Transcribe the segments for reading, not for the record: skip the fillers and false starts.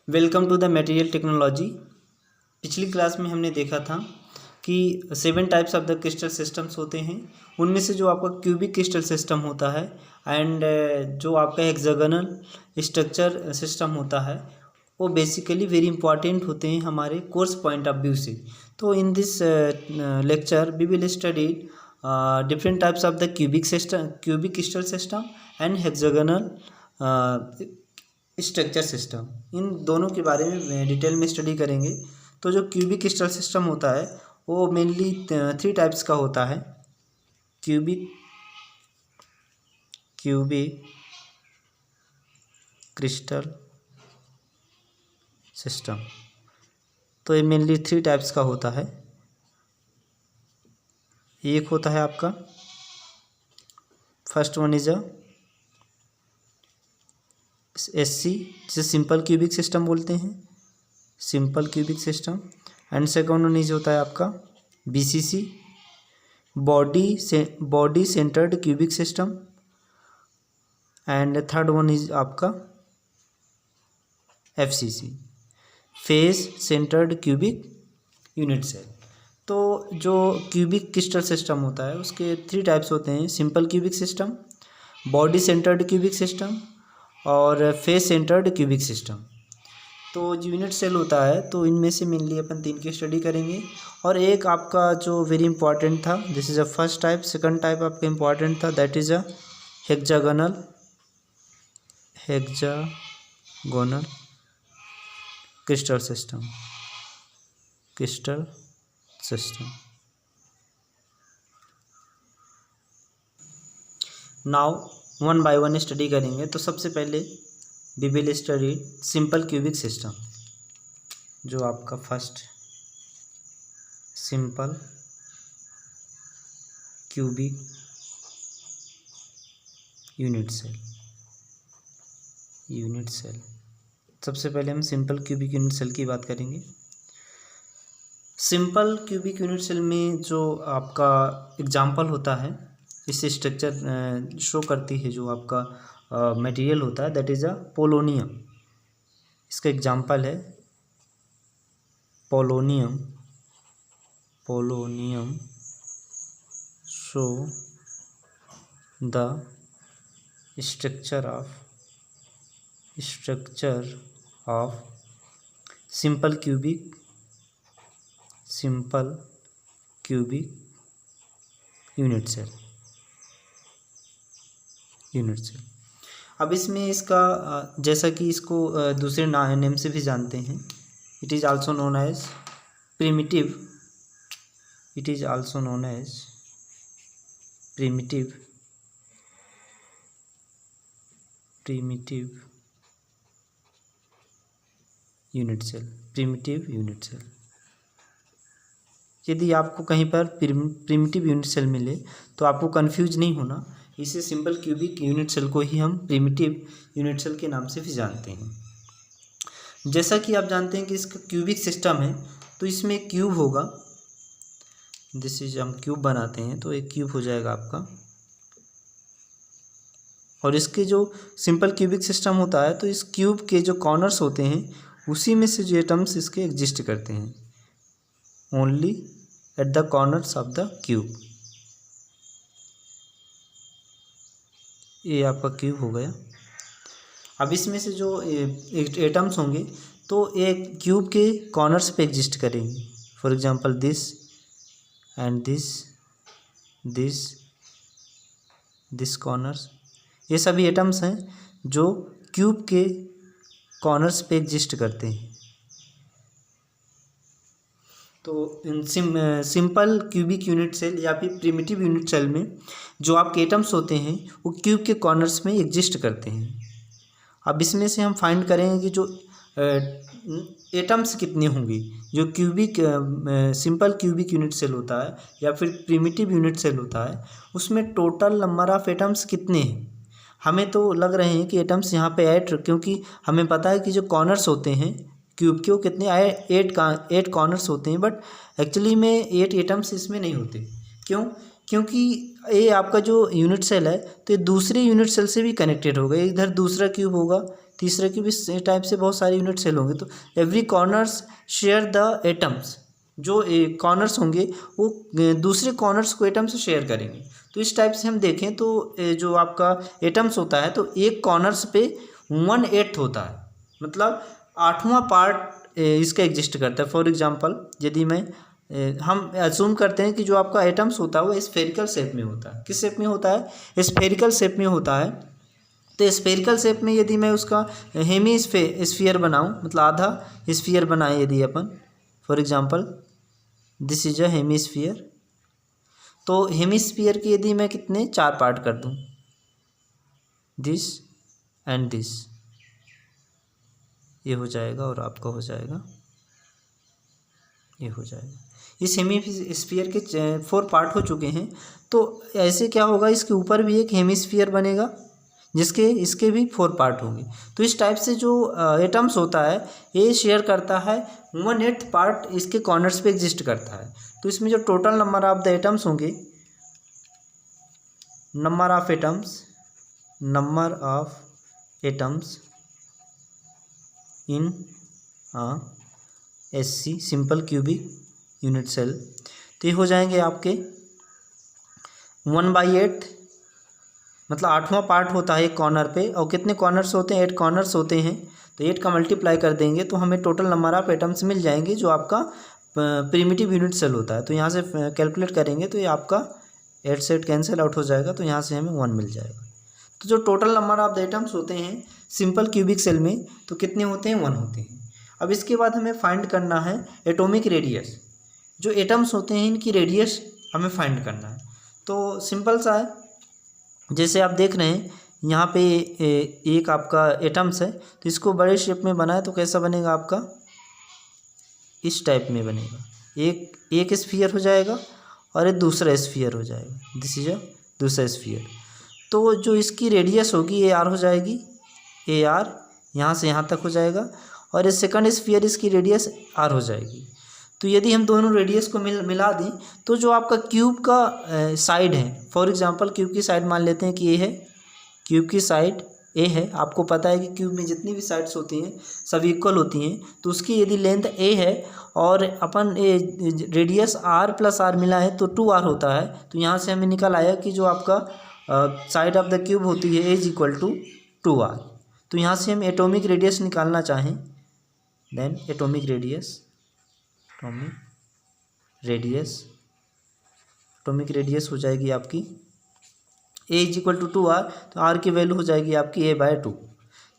Welcome to the material technology. पिछली class में हमने देखा था कि 7 types of the crystal systems होते हैं। उनमें से जो आपका क्यूबिक क्रिस्टल सिस्टम होता है एंड जो आपका हेक्सागोनल स्ट्रक्चर सिस्टम होता है वो बेसिकली वेरी इंपॉर्टेंट होते हैं हमारे कोर्स पॉइंट ऑफ व्यू से। तो in this lecture we will study different types of the cubic crystal system and hexagonal structure system. इन दोनों के बारे में डिटेल में स्टडी करेंगे। तो जो क्यूबिक क्रिस्टल सिस्टम होता है वो मेनली 3 टाइप्स का होता है। क्यूबिक क्रिस्टल सिस्टम, तो ये मेनली 3 टाइप्स का होता है। एक होता है आपका फर्स्ट वन इज SC, जिसे सिंपल क्यूबिक सिस्टम बोलते हैं, simple cubic system. And second one is होता है आपका BCC, body centred cubic system. And third one is आपका FCC, face centred cubic unit cell. तो जो क्यूबिक क्रिस्टल सिस्टम होता है उसके 3 टाइप्स होते हैं, simple cubic system, body centred cubic system और फेस सेंटर्ड क्यूबिक सिस्टम। तो जो यूनिट सेल होता है तो इनमें से मेनली अपन 3 की स्टडी करेंगे। और एक आपका जो वेरी इंपॉर्टेंट था, this is a first type. Second type आपका इंपॉर्टेंट था, that is a hexagonal crystal system. Now one by one study करेंगे। तो सबसे पहले we will study simple cubic system, जो आपका first simple cubic unit cell. सबसे पहले हम सिंपल क्यूबिक यूनिट सेल की बात करेंगे। सिंपल क्यूबिक यूनिट सेल में जो आपका एग्जाम्पल होता है, इस स्ट्रक्चर शो करती है जो आपका मटेरियल होता है, दैट इज़ अ पोलोनियम। इसका एग्जाम्पल है polonium show the structure of simple cubic unit cell. अब इसमें इसका जैसा कि इसको दूसरे नेम से भी जानते हैं, it is also known as primitive unit cell. यदि आपको कहीं पर प्रिमिटिव यूनिट सेल मिले तो आपको कंफ्यूज नहीं होना, इसे सिंपल क्यूबिक यूनिट सेल को ही हम प्रिमिटिव यूनिट सेल के नाम से भी जानते हैं। जैसा कि आप जानते हैं कि इसका क्यूबिक सिस्टम है तो इसमें एक क्यूब होगा। दिस इज हम क्यूब बनाते हैं तो एक क्यूब हो जाएगा आपका। और इसके जो सिंपल क्यूबिक सिस्टम होता है तो इस क्यूब के जो कॉर्नर्स होते हैं उसी में से जो एटम्स इसके एग्जिस्ट करते हैं, only at the corners of the cube. ये आपका क्यूब हो गया। अब इसमें से जो एटम्स होंगे तो एक क्यूब के कॉर्नर्स पे एग्जिस्ट करेंगे। For example this and this corners, ये सभी एटम्स हैं जो क्यूब के कॉर्नर्स पे एग्जिस्ट करते हैं। तो इन सिंपल क्यूबिक यूनिट सेल या फिर प्रिमिटिव यूनिट सेल में जो आपके एटम्स होते हैं वो क्यूब के कॉर्नर्स में एग्जिस्ट करते हैं। अब इसमें से हम फाइंड करेंगे कि जो एटम्स कितने होंगे। जो सिंपल क्यूबिक यूनिट सेल होता है या फिर प्रिमिटिव यूनिट सेल होता है उसमें टोटल नंबर ऑफ एटम्स कितने हैं। हमें तो लग रहे हैं कि एटम्स यहाँ पे 8, क्योंकि हमें पता है कि जो कॉर्नर्स होते हैं क्यूब के वो कितने 8 कॉर्नर्स होते हैं, बट एक्चुअली में 8 एटम्स इसमें नहीं होते। क्यों? क्योंकि ये आपका जो यूनिट सेल है तो ये दूसरे यूनिट सेल से भी कनेक्टेड होगा। इधर दूसरा क्यूब होगा तीसरे की भी टाइप से बहुत सारे यूनिट सेल होंगे। तो every corners share the atoms, जो कॉर्नर्स होंगे वो दूसरे कॉर्नर्स को एटम से शेयर करेंगे। तो इस टाइप से हम देखें तो जो आपका एटम्स होता है तो एक कॉर्नर्स पे 1/8 होता है, मतलब 8वां पार्ट इसका एग्जिस्ट करता है। फॉर एग्जांपल यदि मैं हम अज्यूम करते हैं कि जो आपका एटम्स होता है वो स्फेरिकल शेप में होता है। किस शेप में होता है? स्फेरिकल शेप में होता है। तो स्फेरिकल शेप में यदि मैं उसका हेमी स्फीयर बनाऊं, मतलब आधा स्फीयर बनाए यदि अपन, for example this is a hemisphere, तो हेमीस्फीयर के यदि मैं कितने 4 पार्ट कर दूं, दिस एंड दिस, ये हो जाएगा और आपका हो जाएगा, ये हो जाएगा। इस हेमीस्फीयर के 4 पार्ट हो चुके हैं। तो ऐसे क्या होगा, इसके ऊपर भी एक हेमीस्फीयर बनेगा जिसके इसके भी 4 पार्ट होंगे। तो इस टाइप से जो एटम्स होता है ये शेयर करता है 1/8 पार्ट इसके कॉर्नर्स पे एग्जिस्ट करता है। तो इसमें जो total number of the atoms होंगे, number of atoms in SC simple cubic unit cell, तो ये हो जाएंगे आपके 1/8, मतलब 8वां पार्ट होता है एक कॉर्नर पे, और कितने कॉर्नर्स होते हैं? 8 कॉर्नर्स होते हैं। तो 8 का मल्टीप्लाई कर देंगे तो हमें टोटल नंबर ऑफ एटम्स मिल जाएंगे जो आपका प्रिमिटिव यूनिट सेल होता है। तो यहाँ से कैलकुलेट करेंगे तो ये आपका 8 से 8 कैंसिल आउट हो जाएगा, तो यहाँ से हमें 1 मिल जाएगा। तो जो total number of the atoms होते हैं सिंपल क्यूबिक सेल में तो कितने होते हैं? 1 होते हैं। अब इसके बाद हमें फाइंड करना है एटॉमिक रेडियस। जो एटम्स होते हैं इनकी रेडियस हमें फाइंड करना है। तो सिंपल सा है, जैसे आप देख रहे हैं यहाँ पे एक आपका एटम्स है, तो इसको बड़े शेप में बनाए तो कैसा बनेगा आपका? इस टाइप में बनेगा। एक स्फीयर हो जाएगा और एक दूसरा स्फीयर हो जाएगा, दिस इज अ दूसरा स्फीयर। तो जो इसकी रेडियस होगी AR हो जाएगी, AR यहाँ से यहाँ तक हो जाएगा, और इस सेकंड स्फीयर इसकी रेडियस R हो जाएगी। तो यदि हम दोनों रेडियस को मिला दें तो जो आपका क्यूब का साइड है, फॉर एग्जांपल क्यूब की साइड मान लेते हैं कि A है, क्यूब की साइड A है। आपको पता है कि क्यूब में जितनी भी साइड्स होती हैं सब इक्वल होती हैं, तो उसकी यदि लेंथ A है और अपन रेडियस R + R मिला है तो 2R होता है। तो यहाँ से हमें निकल आया कि जो आपका साइड ऑफ द क्यूब होती है A = 2R। तो यहाँ से हम एटॉमिक रेडियस निकालना चाहें, देन एटॉमिक रेडियस हो जाएगी आपकी A = 2R, तो R की वैल्यू हो जाएगी आपकी A/2।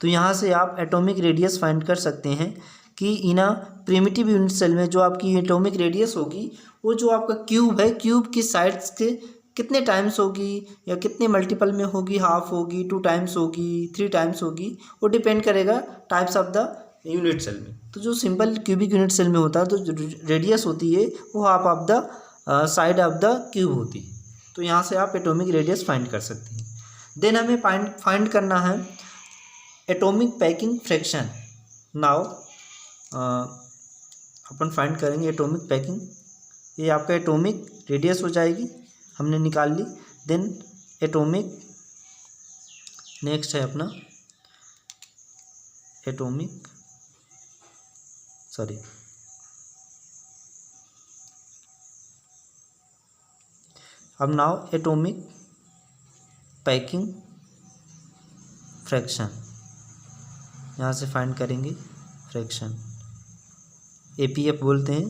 तो यहाँ से आप एटॉमिक रेडियस फाइंड कर सकते हैं कि इन अ प्रिमिटिव यूनिट सेल में जो आपकी एटॉमिक रेडियस होगी वो जो आपका क्यूब है, क्यूब की साइड्स के कितने टाइम्स होगी या कितने मल्टीपल में होगी, हाफ होगी, 2 टाइम्स होगी, 3 टाइम्स होगी, वो डिपेंड करेगा types of the unit cell में। तो जो सिंपल क्यूबिक यूनिट सेल में होता है तो जो रेडियस होती है वो half of the side of the cube होती है। तो यहाँ से आप एटॉमिक रेडियस फाइंड कर सकते हैं। देन हमें फाइंड करना है एटॉमिक पैकिंग फ्रैक्शन। नाउ अपन फाइंड करेंगे एटॉमिक पैकिंग। ये आपका एटॉमिक रेडियस हो जाएगी, हमने निकाल ली। देन एटॉमिक, नेक्स्ट है अपना एटॉमिक, सॉरी अब नाउ एटॉमिक पैकिंग फ्रैक्शन, यहाँ से फाइंड करेंगे फ्रैक्शन, APF बोलते हैं।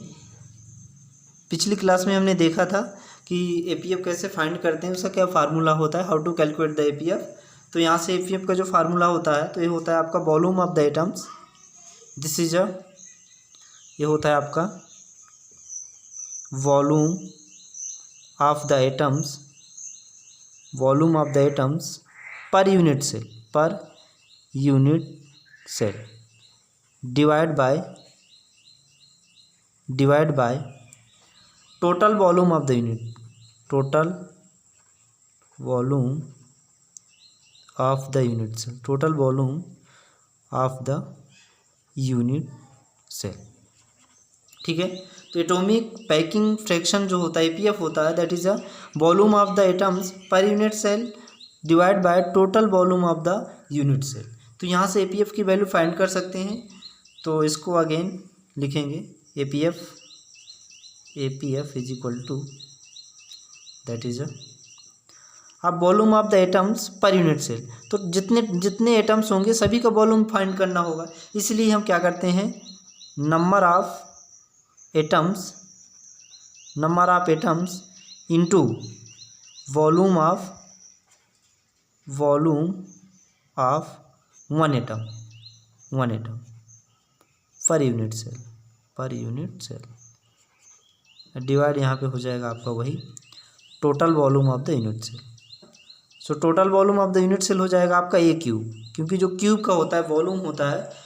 पिछली क्लास में हमने देखा था कि APF कैसे फाइंड करते हैं, उसका क्या फार्मूला होता है, how to calculate the APF। तो यहाँ से APF का जो फार्मूला होता है तो ये होता है आपका volume of the atoms, this is a, ये होता है आपका volume of the atoms, volume of the atoms पर unit cell divide by total volume of the unit, total volume of the unit cell, total volume of the unit cell. ठीक है, तो atomic packing fraction जो होता है APF होता है, that is a volume of the atoms पर unit cell divide by total volume of the unit cell. तो यहाँ से APF की वैल्यू फाइंड कर सकते हैं। तो इसको अगेन लिखेंगे APF is equal to that is अब वॉल्यूम ऑफ द एटम्स पर यूनिट सेल। तो जितने एटम्स होंगे सभी का वॉल्यूम फाइंड करना होगा, इसलिए हम क्या करते हैं, number of atoms into volume of one atom per unit cell divide यहाँ पे हो जाएगा आपका वही total volume of the unit cell. So total volume of the unit cell हो जाएगा आपका A क्यूब, क्योंकि जो क्यूब का होता है वॉल्यूम होता है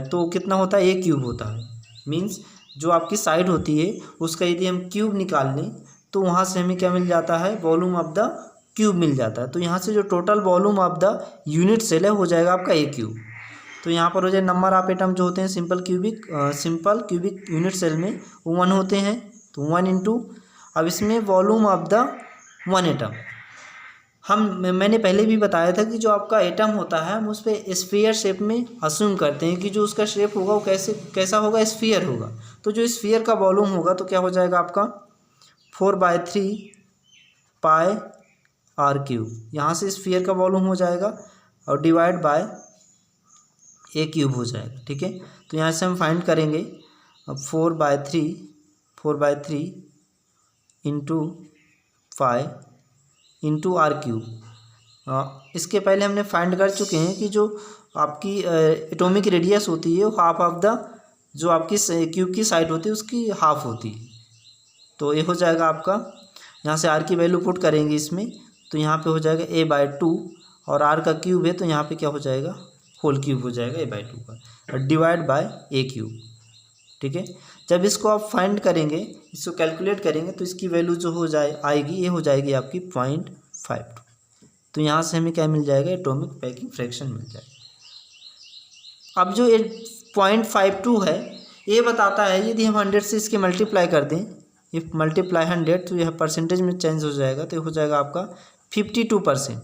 तो कितना होता है A क्यूब होता है। मींस जो आपकी साइड होती है उसका यदि हम क्यूब निकाल लें तो वहाँ से हमें क्या मिल जाता है, वॉल्यूम ऑफ द क्यूब मिल जाता है। तो यहाँ से जो total volume of the unit cell है हो जाएगा आपका A क्यूब। तो यहाँ पर हो जाए नंबर ऑफ एटम जो होते हैं सिंपल क्यूबिक यूनिट सेल में वो 1 होते हैं, तो 1 इंटू अब इसमें volume of the one atom. मैंने पहले भी बताया था कि जो आपका एटम होता है हम उस पर स्फीयर शेप में असूम करते हैं कि जो उसका शेप होगा वो कैसा होगा, स्फीयर होगा। तो जो स्फीयर का वॉल्यूम होगा तो क्या हो जाएगा आपका 4/3 पाई आर क्यूब। यहाँ से स्फीयर का वॉल्यूम हो जाएगा और डिवाइड बाय A क्यूब हो जाएगा। ठीक है, तो यहाँ से हम फाइंड करेंगे अब 4/3 into pi into r cube. इसके पहले हमने फाइंड कर चुके हैं कि जो आपकी एटॉमिक रेडियस होती है वो हाफ ऑफ द जो आपकी क्यूब की साइड होती है उसकी हाफ होती है। तो ये हो जाएगा आपका, यहाँ से आर की वैल्यू पुट करेंगे इसमें, तो यहाँ पे हो जाएगा A/2 और आर का क्यूब है तो यहाँ पे क्या हो जाएगा, होल क्यूब हो जाएगा A/2 का और डिवाइड बाय A क्यूब। ठीक है, जब इसको आप फाइंड करेंगे, इसको कैलकुलेट करेंगे तो इसकी वैल्यू जो हो आएगी ये हो जाएगी आपकी 0.52। तो यहाँ से हमें क्या मिल जाएगा, एटॉमिक पैकिंग फ्रैक्शन मिल जाएगा। अब जो 0.52 है ये बताता है यदि हम 100 से इसके मल्टीप्लाई कर दें, इफ मल्टीप्लाई 100 तो यह परसेंटेज में चेंज हो जाएगा, तो ये हो जाएगा आपका 52%।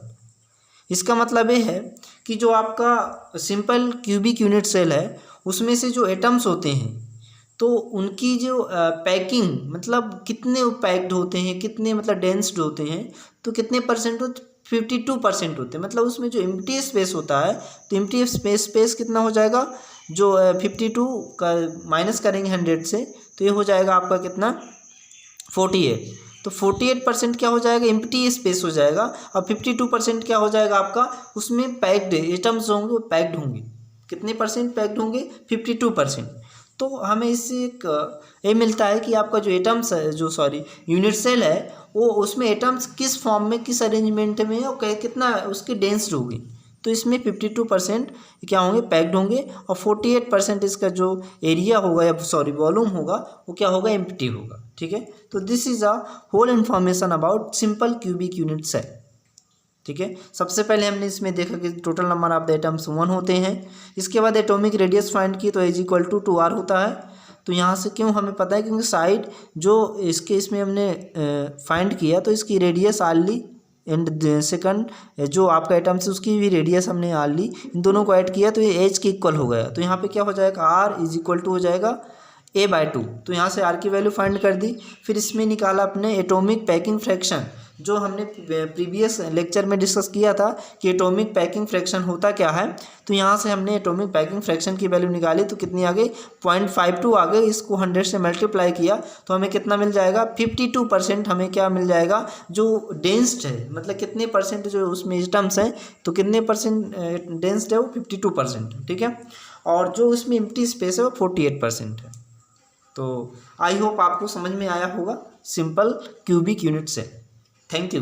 इसका मतलब ये है कि जो आपका सिंपल क्यूबिक यूनिट सेल है उसमें से जो एटम्स होते हैं तो उनकी जो पैकिंग मतलब कितने पैक्ड होते हैं, कितने मतलब डेंस्ड होते हैं, तो कितने परसेंट होते, 52% होते हैं। मतलब उसमें जो एम्प्टी स्पेस होता है तो एम्प्टी स्पेस कितना हो जाएगा, जो 52 का माइनस करेंगे 100 से तो ये हो जाएगा आपका कितना 48। तो 48% क्या हो जाएगा, एम्प्टी स्पेस हो जाएगा और 52% क्या हो जाएगा आपका, उसमें पैक्ड एटम्स होंगे वो पैक्ड होंगे। कितने परसेंट पैक्ड होंगे, 52%। तो हमें इससे एक ये मिलता है कि आपका जो एटम्स है यूनिट सेल है वो उसमें एटम्स किस फॉर्म में किस अरेंजमेंट में और कितना उसकी डेंस्ड होगी। तो इसमें 52% क्या होंगे, पैक्ड होंगे और 48% इसका जो एरिया होगा या वॉल्यूम होगा वो क्या होगा, एम्प्टी होगा। ठीक है, तो this is a whole information about simple cubic unit cell. ठीक है, सबसे पहले हमने इसमें देखा कि total number of the atoms 1 होते हैं। इसके बाद एटॉमिक रेडियस फाइंड की तो A=2R होता है। तो यहाँ से क्यों हमें पता है, क्योंकि साइड जो इसमें हमने फाइंड किया तो इसकी रेडियस आर ली एंड सेकंड जो आपका एटम्स है उसकी भी रेडियस हमने आर ली, इन दोनों को ऐड किया तो ये H के इक्वल हो गया। तो यहाँ पे क्या हो जाएगा, R हो जाएगा A/2। तो यहाँ से R की वैल्यू फाइंड कर दी। फिर इसमें निकाला अपने एटॉमिक पैकिंग फ्रैक्शन, जो हमने प्रीवियस लेक्चर में डिस्कस किया था कि एटॉमिक पैकिंग फ्रैक्शन होता क्या है। तो यहाँ से हमने एटॉमिक पैकिंग फ्रैक्शन की वैल्यू निकाली तो कितनी आ गई, 0.52 आ गई। इसको 100 से मल्टीप्लाई किया तो हमें कितना मिल जाएगा, 52% हमें क्या मिल जाएगा, जो डेंस्ड है, मतलब कितने परसेंट जो उसमें एटम्स हैं तो कितने परसेंट डेंस्ड है वो 52%। ठीक है, और जो उसमें एम्प्टी स्पेस है वो 48% है। तो आई होप आपको समझ में आया होगा सिंपल क्यूबिक यूनिट से। Thank you.